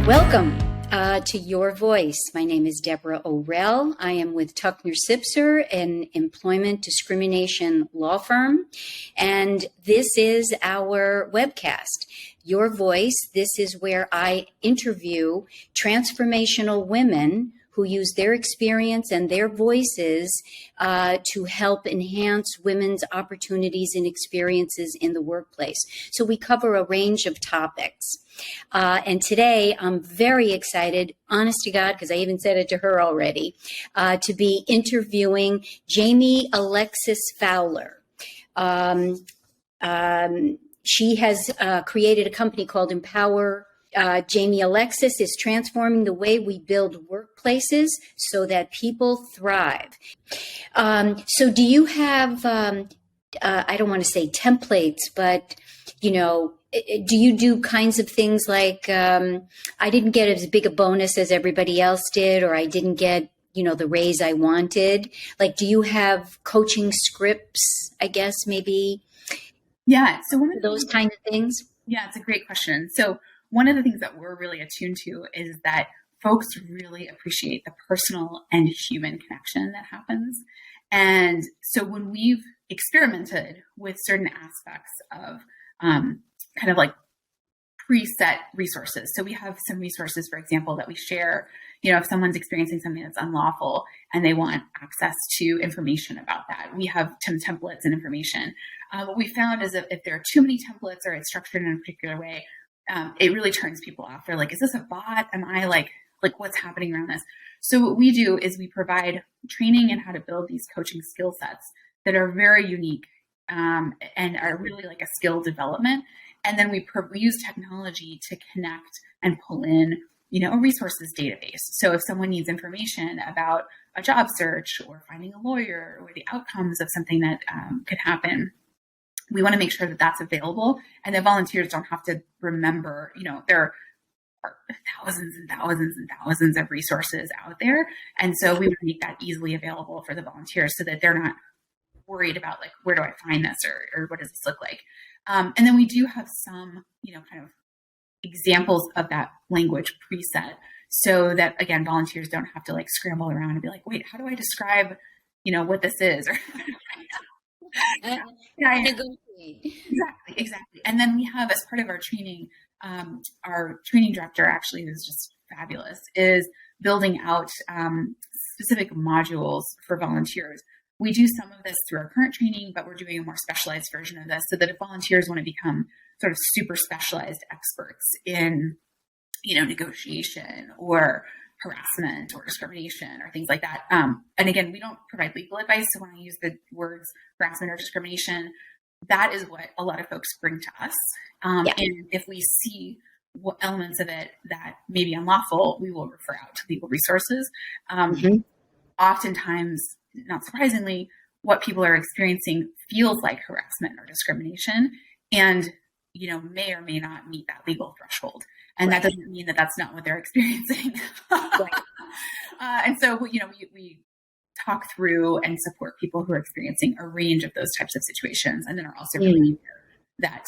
Welcome to Your Voice. My name is Deborah O'Rell. I am with Tuckner Sipser, an employment discrimination law firm, and this is our webcast. Your Voice, this is where I interview transformational women who use their experience and their voices to help enhance women's opportunities and experiences in the workplace. So we cover a range of topics. And today I'm very excited, honest to God, because I even said it to her already, to be interviewing Jaime-Alexis Fowler. She has created a company called Empower. Jaime-Alexis is transforming the way we build workplaces so that people thrive. So do you have, I don't want to say templates, but, do you do kinds of things like, I didn't get as big a bonus as everybody else did, or I didn't get, the raise I wanted? Like, do you have coaching scripts, I guess, maybe? Yeah. So one of those kind of things? Yeah, it's a great question. So one of the things that we're really attuned to is that folks really appreciate the personal and human connection that happens. And so when we've experimented with certain aspects of kind of like preset resources. So we have some resources, for example, that we share, if someone's experiencing something that's unlawful and they want access to information about that, we have some templates and information. What we found is that if there are too many templates or it's structured in a particular way, it really turns people off. They're like, is this a bot? Am I like what's happening around this? So what we do is we provide training in how to build these coaching skill sets that are very unique and are really like a skill development. And then we use technology to connect and pull in, a resources database. So if someone needs information about a job search or finding a lawyer or the outcomes of something that could happen, we want to make sure that that's available and that volunteers don't have to remember, there are thousands and thousands and thousands of resources out there. And so we would make that easily available for the volunteers so that they're not worried about like, where do I find this or what does this look like? And then we do have some, kind of examples of that language preset so that, again, volunteers don't have to like scramble around and be like, wait, how do I describe, what this is? Exactly. And then we have, as part of our training director, actually, who's just fabulous, is building out specific modules for volunteers. We do some of this through our current training, but we're doing a more specialized version of this so that if volunteers want to become sort of super specialized experts in, negotiation or harassment or discrimination or things like that. And again, we don't provide legal advice. So when I use the words harassment or discrimination, that is what a lot of folks bring to us. And if we see what elements of it that may be unlawful, we will refer out to legal resources. Oftentimes, not surprisingly, what people are experiencing feels like harassment or discrimination and, may or may not meet that legal threshold. And that doesn't mean that that's not what they're experiencing. And so, we talk through and support people who are experiencing a range of those types of situations. And then are also really clear that,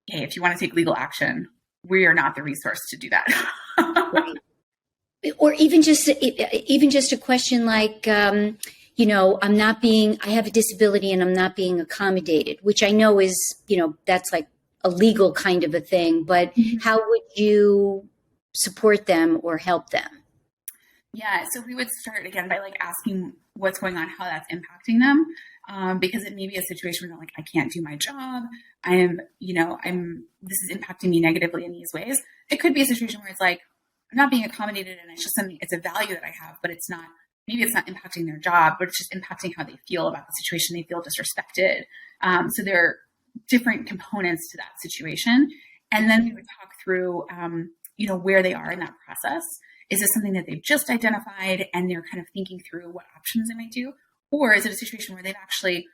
hey, if you want to take legal action, we are not the resource to do that. Or even just a question like, I have a disability and I'm not being accommodated, which I know is, that's like a legal kind of a thing, but how would you support them or help them? Yeah, so we would start again by like asking what's going on, how that's impacting them, because it may be a situation where they're like, I can't do my job. This is impacting me negatively in these ways. It could be a situation where it's like, I'm not being accommodated and it's just something, it's a value that I have, but maybe it's not impacting their job, but it's just impacting how they feel about the situation. They feel disrespected. So there are different components to that situation. And then we would talk through, where they are in that process. Is this something that they've just identified and they're kind of thinking through what options they might do? Or is it a situation where they've actually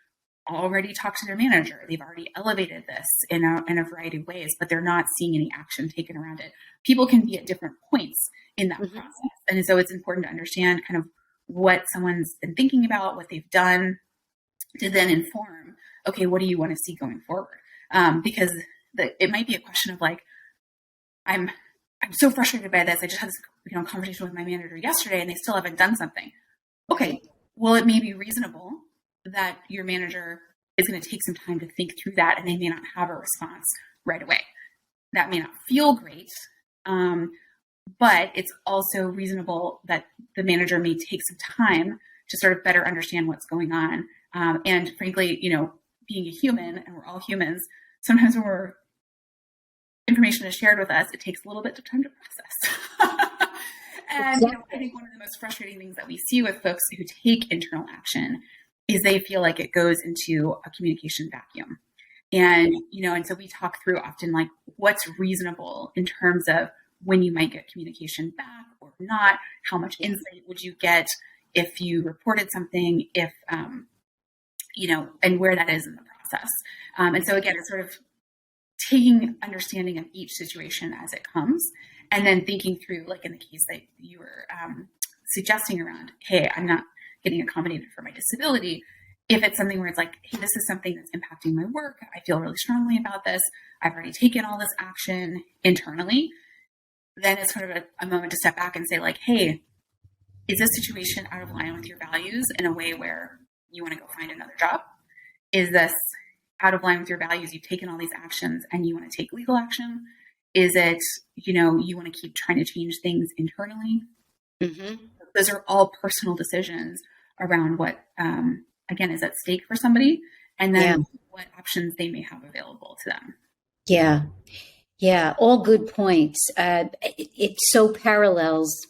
already talked to their manager? They've already elevated this in a variety of ways, but they're not seeing any action taken around it. People can be at different points in that process. And so it's important to understand kind of what someone's been thinking about, what they've done, to then inform, okay, what do you want to see going forward? Because it might be a question of like, I'm I'm so frustrated by this. I just had this, conversation with my manager yesterday and they still haven't done something. Okay, well, it may be reasonable that your manager is going to take some time to think through that and they may not have a response right away. That may not feel great, but it's also reasonable that the manager may take some time to sort of better understand what's going on. And frankly, being a human, and we're all humans, sometimes when information is shared with us, it takes a little bit of time to process. And I think one of the most frustrating things that we see with folks who take internal action is they feel like it goes into a communication vacuum. And, and so we talk through often like what's reasonable in terms of when you might get communication back or not, how much insight would you get if you reported something, if, and where that is in the process. And so again, it's sort of taking understanding of each situation as it comes, and then thinking through, like in the case that you were suggesting around, hey, I'm not getting accommodated for my disability. If it's something where it's like, hey, this is something that's impacting my work, I feel really strongly about this, I've already taken all this action internally, then it's sort of a moment to step back and say like, hey, is this situation out of line with your values in a way where you want to go find another job? Is this out of line with your values? You've taken all these actions and you want to take legal action? Is it, you want to keep trying to change things internally? Mm-hmm. Those are all personal decisions around what, again, is at stake for somebody, and then what options they may have available to them. Yeah. Yeah. All good points. It so parallels,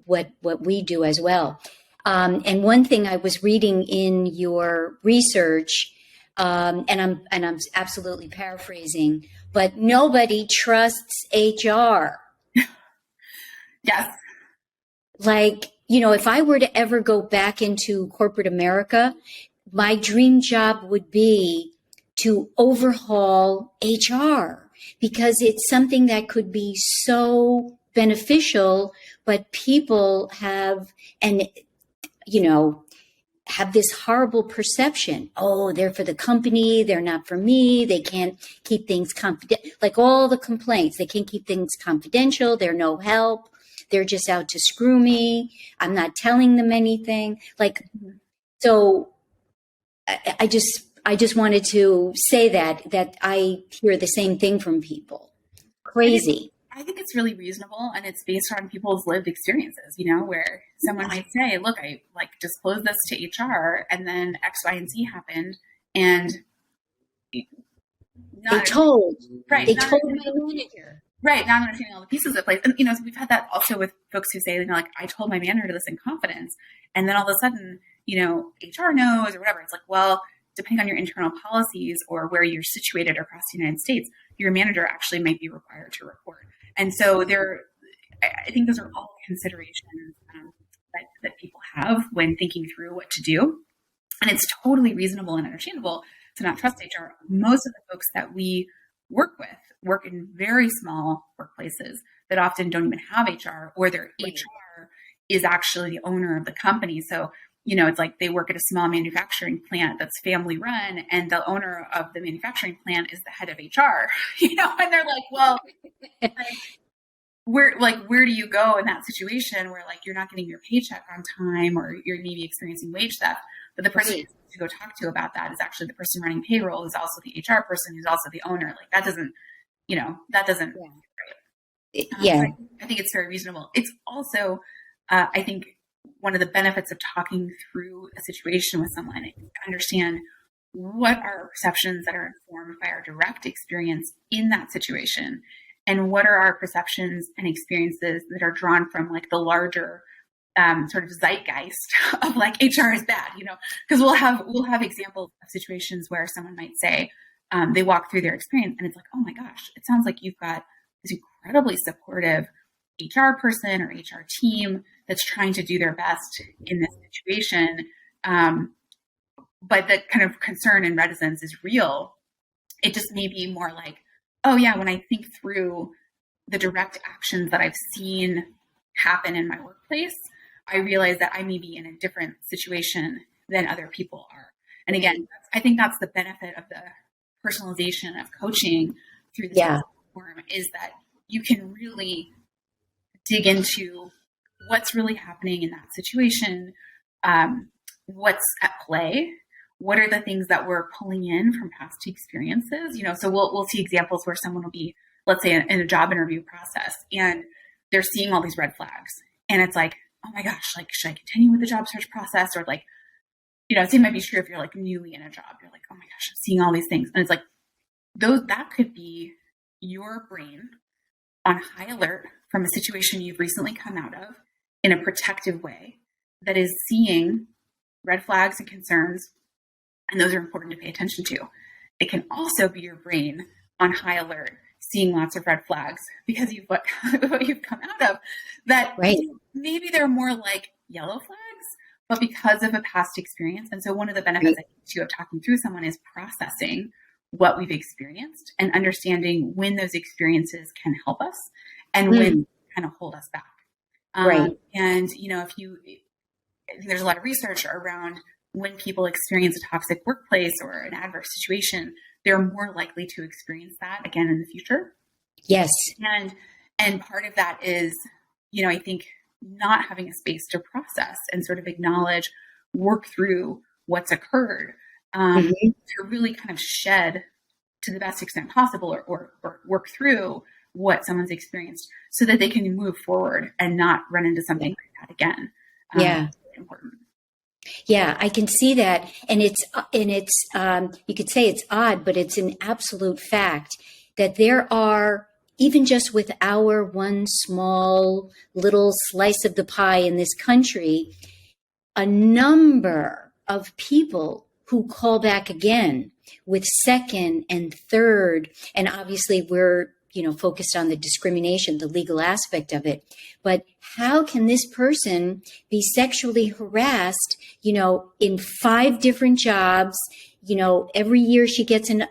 what we do as well. And one thing I was reading in your research, and I'm absolutely paraphrasing, but nobody trusts HR. Yes. Like, if I were to ever go back into corporate America, my dream job would be to overhaul HR, because it's something that could be so beneficial, but people have this horrible perception. Oh, they're for the company. They're not for me. They can't keep things confidential. Like all the complaints, they can't keep things confidential. They're no help. They're just out to screw me. I'm not telling them anything. So I just wanted to say that I hear the same thing from people. Crazy. I think it's really reasonable, and it's based on people's lived experiences, where someone might say, look, I disclosed this to HR and then X, Y, and Z happened. And they told my manager. Right. Not understanding all the pieces of place. And, we've had that also with folks who say, I told my manager this in confidence. And then all of a sudden, HR knows or whatever. It's like, well, depending on your internal policies or where you're situated across the United States, your manager actually might be required to report. And so I think those are all considerations that people have when thinking through what to do. And it's totally reasonable and understandable to not trust HR. Most of the folks that we work with work in very small workplaces that often don't even have HR, or their HR is actually the owner of the company. So, it's like they work at a small manufacturing plant that's family run, and the owner of the manufacturing plant is the head of HR, and they're like, well, where do you go in that situation where you're not getting your paycheck on time, or you're maybe experiencing wage theft? But the person to go talk to about that is actually the person running payroll, who's also the HR person, who's also the owner. That doesn't right. Yeah. I think it's very reasonable. It's also, I think, one of the benefits of talking through a situation with someone, is to understand what are perceptions that are informed by our direct experience in that situation, and what are our perceptions and experiences that are drawn from the larger sort of zeitgeist of HR is bad, because we'll have examples of situations where someone might say, they walk through their experience and it's like, oh my gosh, it sounds like you've got this incredibly supportive HR person or HR team that's trying to do their best in this situation. But the kind of concern and reticence is real. It just may be more like, oh yeah, when I think through the direct actions that I've seen happen in my workplace, I realize that I may be in a different situation than other people are. And again, I think that's the benefit of the personalization of coaching through this platform, is that you can really dig into what's really happening in that situation, what's at play, what are the things that we're pulling in from past experiences. So we'll see examples where someone will be, let's say, in a job interview process, and they're seeing all these red flags, and it's like, oh my gosh, like, should I continue with the job search process? Or like, same might be true if you're like newly in a job. You're like, oh my gosh, I'm seeing all these things, and it's like that could be your brain on high alert from a situation you've recently come out of in a protective way that is seeing red flags and concerns, and those are important to pay attention to. It can also be your brain on high alert, seeing lots of red flags because what you've come out of, that Right. maybe they're more like yellow flags, but because of a past experience. And so one of the benefits, I think, too, of talking through someone is processing what we've experienced and understanding when those experiences can help us and when kind of hold us back. Right. And, I think there's a lot of research around when people experience a toxic workplace or an adverse situation, they're more likely to experience that again in the future. Yes. And part of that is, I think not having a space to process and sort of acknowledge, work through what's occurred, to really kind of shed to the best extent possible or work through what someone's experienced so that they can move forward and not run into something like that again. Yeah. Important. Yeah, I can see that. And it's, you could say it's odd, but it's an absolute fact that there are, even just with our one small little slice of the pie in this country, a number of people who call back again with second and third. And obviously we're, focused on the discrimination, the legal aspect of it. But how can this person be sexually harassed, in 5 different jobs, every year she gets and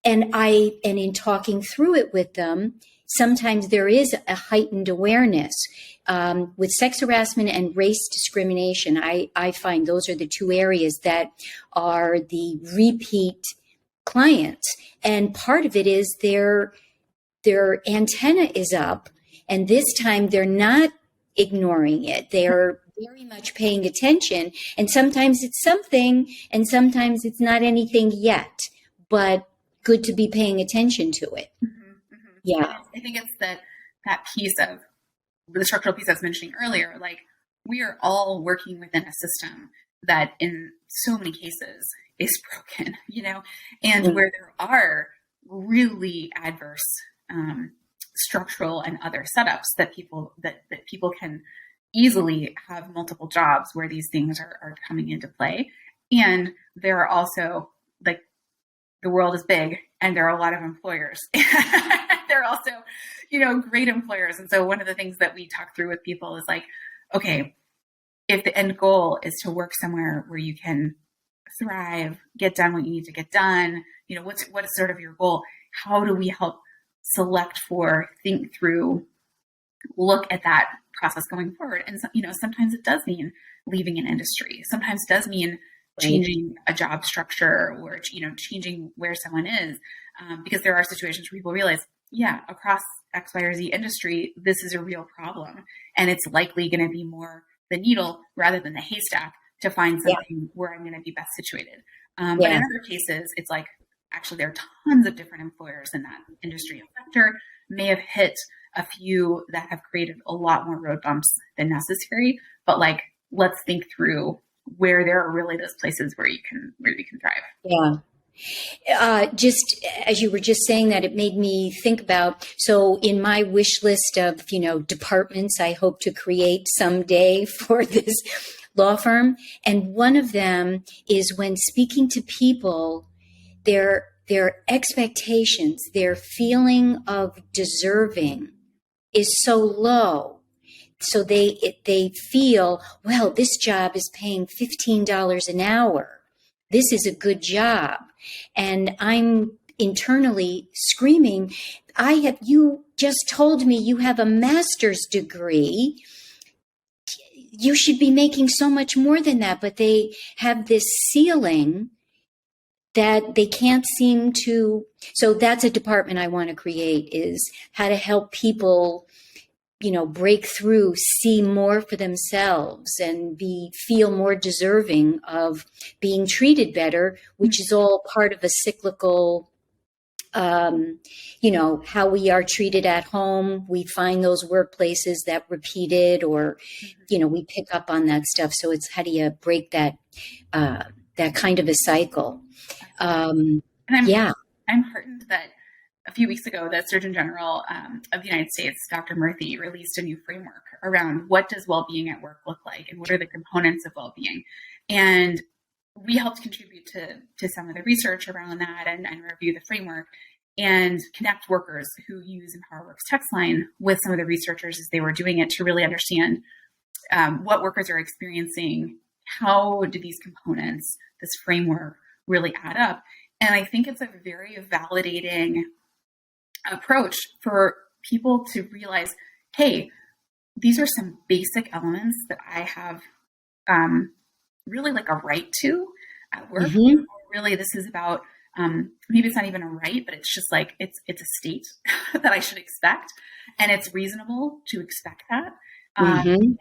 in talking through it with them, sometimes there is a heightened awareness. With sex harassment and race discrimination, I find those are the 2 areas that are the repeat clients. And part of it is their antenna is up, and this time they're not ignoring it. They're very much paying attention, and sometimes it's something and sometimes it's not anything yet, but good to be paying attention to it. Yeah. I think it's that piece of the structural piece I was mentioning earlier, like we are all working within a system that in so many cases is broken, and where there are really adverse structural and other setups that people can easily have multiple jobs where these things are coming into play. And there are also, like, the world is big and there are a lot of employers. There are also, great employers. And so one of the things that we talk through with people is like, okay, if the end goal is to work somewhere where you can thrive, get done what you need to get done, what is sort of your goal? How do we help select for, think through, look at that process going forward? And sometimes it does mean leaving an industry. Sometimes it does mean changing a job structure or, changing where someone is. Because there are situations where people realize, yeah, across X, Y, or Z industry, this is a real problem. And it's likely going to be more the needle rather than the haystack to find something where I'm going to be best situated. But in other cases, it's like, actually, there are tons of different employers in that industry and sector, may have hit a few that have created a lot more road bumps than necessary. But like, let's think through where there are really those places where you can thrive. Yeah. Just as you were just saying that, it made me think about, so in my wish list of, departments I hope to create someday for this law firm. And one of them is when speaking to people, their expectations, their feeling of deserving is so low. So they feel, well, this job is paying $15 an hour. This is a good job. And I'm internally screaming, you just told me you have a master's degree. You should be making so much more than that. But they have this ceiling that they can't seem to. So that's a department I want to create, is how to help people, break through, see more for themselves, and feel more deserving of being treated better, which is all part of a cyclical, how we are treated at home. We find those workplaces that repeat it, or, we pick up on that stuff. So it's, how do you break that kind of a cycle? And Yeah. I'm heartened that a few weeks ago, the Surgeon General of the United States, Dr. Murthy, released a new framework around what does well-being at work look like, and what are the components of well-being. And we helped contribute to some of the research around that, and review the framework, and connect workers who use EmpowerWorks text line with some of the researchers as they were doing it, to really understand what workers are experiencing, how do these components, this framework, really add up. And I think it's a very validating approach for people to realize, hey, these are some basic elements that I have really like a right to at work. Mm-hmm. Really, this is about, maybe it's not even a right, but it's just like, it's a state that I should expect. And it's reasonable to expect that. And,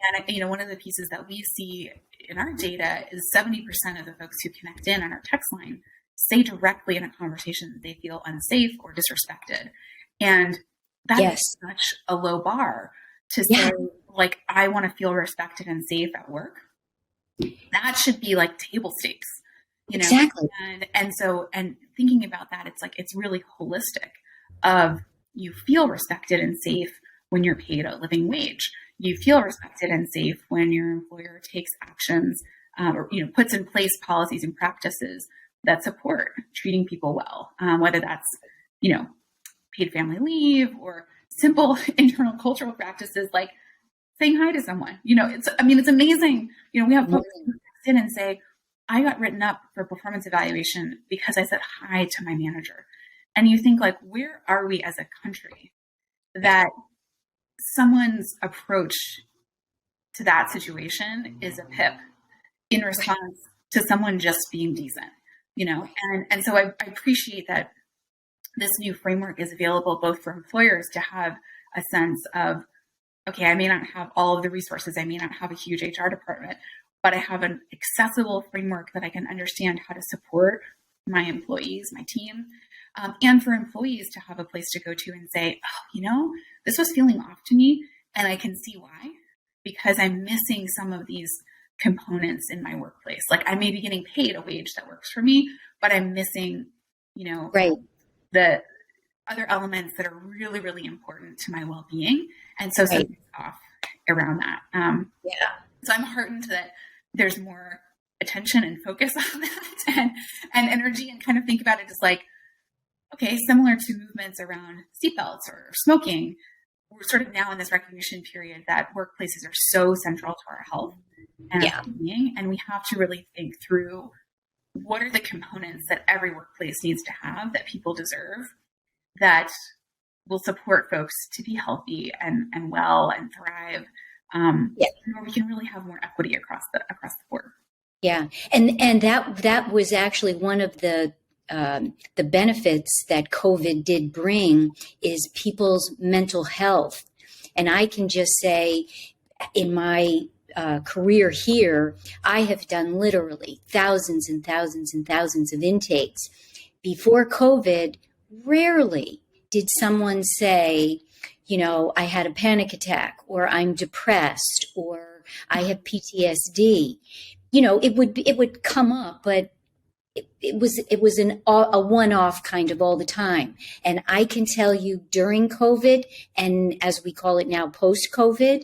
one of the pieces that we see in our data is 70% of the folks who connect in on our text line say directly in a conversation that they feel unsafe or disrespected. And that is such a low bar to say, like, I want to feel respected and safe at work. That should be like table stakes, Exactly. And thinking about that, it's like, it's really holistic of, you feel respected and safe when you're paid a living wage. You feel respected and safe when your employer takes actions, or, puts in place policies and practices that support treating people well, whether that's, paid family leave, or simple internal cultural practices like saying hi to someone. It's amazing. We have folks who text in and say, I got written up for performance evaluation because I said hi to my manager. And you think, like, where are we as a country that someone's approach to that situation is a pip in response to someone just being decent, and so I appreciate that this new framework is available both for employers to have a sense of, okay, I may not have all of the resources, I may not have a huge HR department, but I have an accessible framework that I can understand how to support my employees, my team, and for employees to have a place to go to and say, oh, this was feeling off to me, and I can see why, because I'm missing some of these components in my workplace. Like, I may be getting paid a wage that works for me, but I'm missing, the other elements that are really, really important to my well-being. And so something's off around that. So I'm heartened that there's more attention and focus on that, and energy, and kind of think about it as like, okay, similar to movements around seatbelts or smoking, we're sort of now in this recognition period that workplaces are so central to our health and our being, and we have to really think through, what are the components that every workplace needs to have, that people deserve, that will support folks to be healthy and well and thrive, where we can really have more equity across the board. Yeah, and that was actually one of the benefits that COVID did bring, is people's mental health. And I can just say, in my career here, I have done literally thousands and thousands and thousands of intakes. Before COVID, rarely did someone say, I had a panic attack, or I'm depressed, or I have PTSD. It would come up, but it was a one-off kind of all the time. And I can tell you, during COVID, and as we call it now, post-COVID,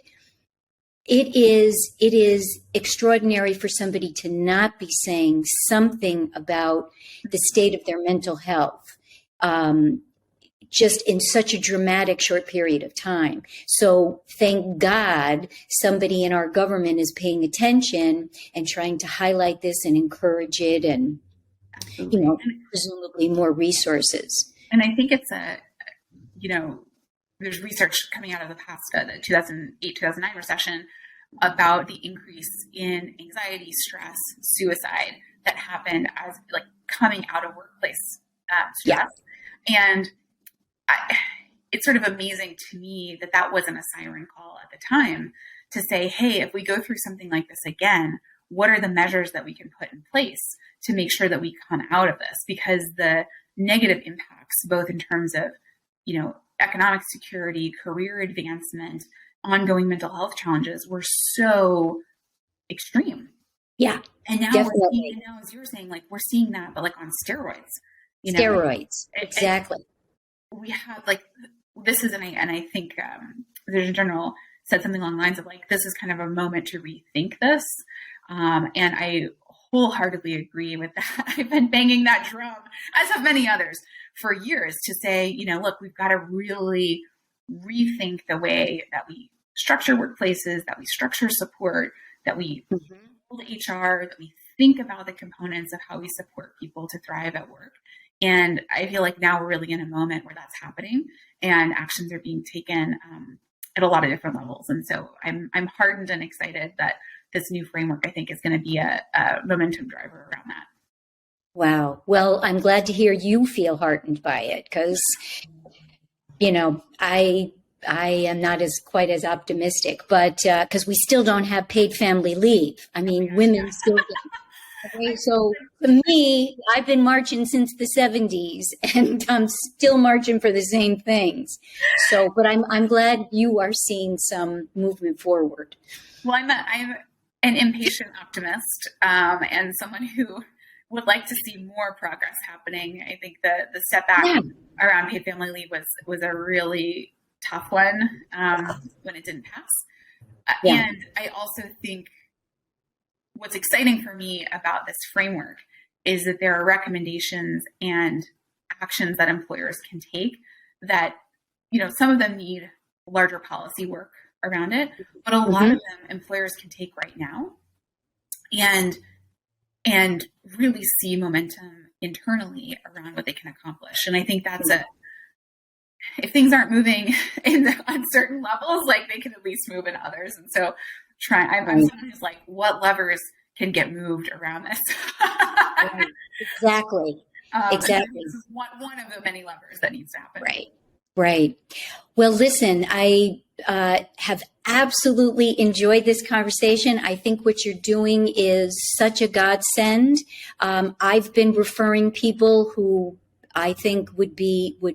it is extraordinary for somebody to not be saying something about the state of their mental health, just in such a dramatic short period of time. So thank God somebody in our government is paying attention and trying to highlight this and encourage it, and presumably more resources. And I think it's there's research coming out of the past, the 2008-2009 recession, about the increase in anxiety, stress, suicide that happened as like coming out of workplace stress. And it's sort of amazing to me that that wasn't a siren call at the time to say, hey, if we go through something like this again, what are the measures that we can put in place to make sure that we come out of this? Because the negative impacts, both in terms of, economic security, career advancement, ongoing mental health challenges were so extreme. Yeah. And now we're seeing, as you were saying, like we're seeing that, but like on steroids. Steroids. Exactly. We have like, this is, and I think the Surgeon General said something along the lines of like, this is kind of a moment to rethink this. And I wholeheartedly agree with that. I've been banging that drum, as have many others, for years to say, look, we've got to really rethink the way that we structure workplaces, that we structure support, that we build HR, that we think about the components of how we support people to thrive at work. And I feel like now we're really in a moment where that's happening and actions are being taken at a lot of different levels. And so I'm heartened and excited that this new framework, I think, is going to be a momentum driver around that. Wow. Well, I'm glad to hear you feel heartened by it because, I am not quite as optimistic, but because we still don't have paid family leave. I mean, women still get. Okay, so to me, I've been marching since the 70s, and I'm still marching for the same things. So, but I'm glad you are seeing some movement forward. Well, I'm an impatient optimist, and someone who would like to see more progress happening. I think the setback around paid family leave was a really tough one when it didn't pass. And I also think what's exciting for me about this framework is that there are recommendations and actions that employers can take that, some of them need larger policy work around it, but a lot of them employers can take right now and really see momentum internally around what they can accomplish. And I think that's if things aren't moving on certain levels, like they can at least move in others. And so I'm someone who's like, what levers can get moved around this? Exactly. Exactly. This is one of the many levers that needs to happen. Right. Well, listen, I have absolutely enjoyed this conversation. I think what you're doing is such a godsend. I've been referring people who I think would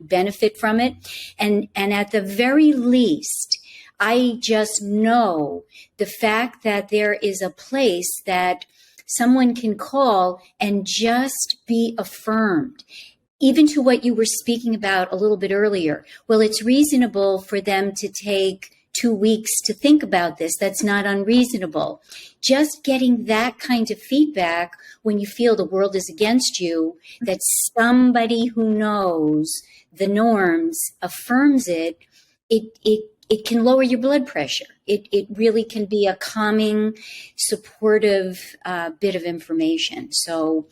benefit from it. And at the very least, I just know the fact that there is a place that someone can call and just be affirmed. Even to what you were speaking about a little bit earlier. Well, it's reasonable for them to take 2 weeks to think about this. That's not unreasonable. Just getting that kind of feedback when you feel the world is against you, that somebody who knows the norms affirms it can lower your blood pressure. It really can be a calming, supportive bit of information. So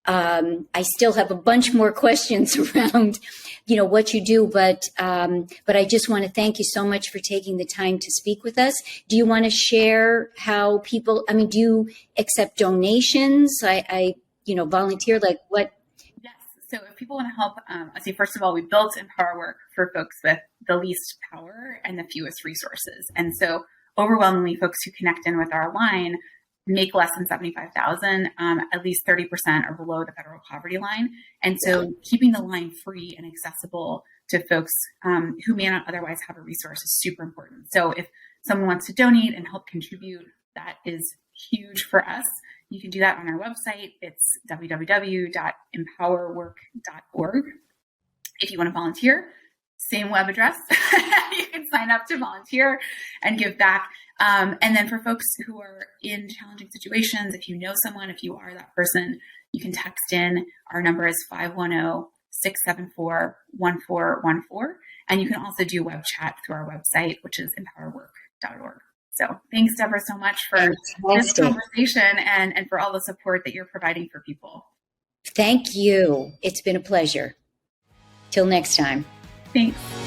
I still have a bunch more questions around, what you do, but I just want to thank you so much for taking the time to speak with us. Do you want to share how people? Do you accept donations? I volunteer. Like what? Yes. So if people want to help, let's see. First of all, we built Empower Work for folks with the least power and the fewest resources, and so overwhelmingly, folks who connect in with our line make less than $75,000, at least 30% are below the federal poverty line. And so keeping the line free and accessible to folks who may not otherwise have a resource is super important. So if someone wants to donate and help contribute, that is huge for us. You can do that on our website. It's www.empowerwork.org. If you want to volunteer, same web address. You can sign up to volunteer and give back. And then for folks who are in challenging situations, if you know someone, if you are that person, you can text in. Our number is 510-674-1414. And you can also do web chat through our website, which is empowerwork.org. So thanks, Deborah, so much for this conversation and for all the support that you're providing for people. Thank you. It's been a pleasure. Till next time. Thanks.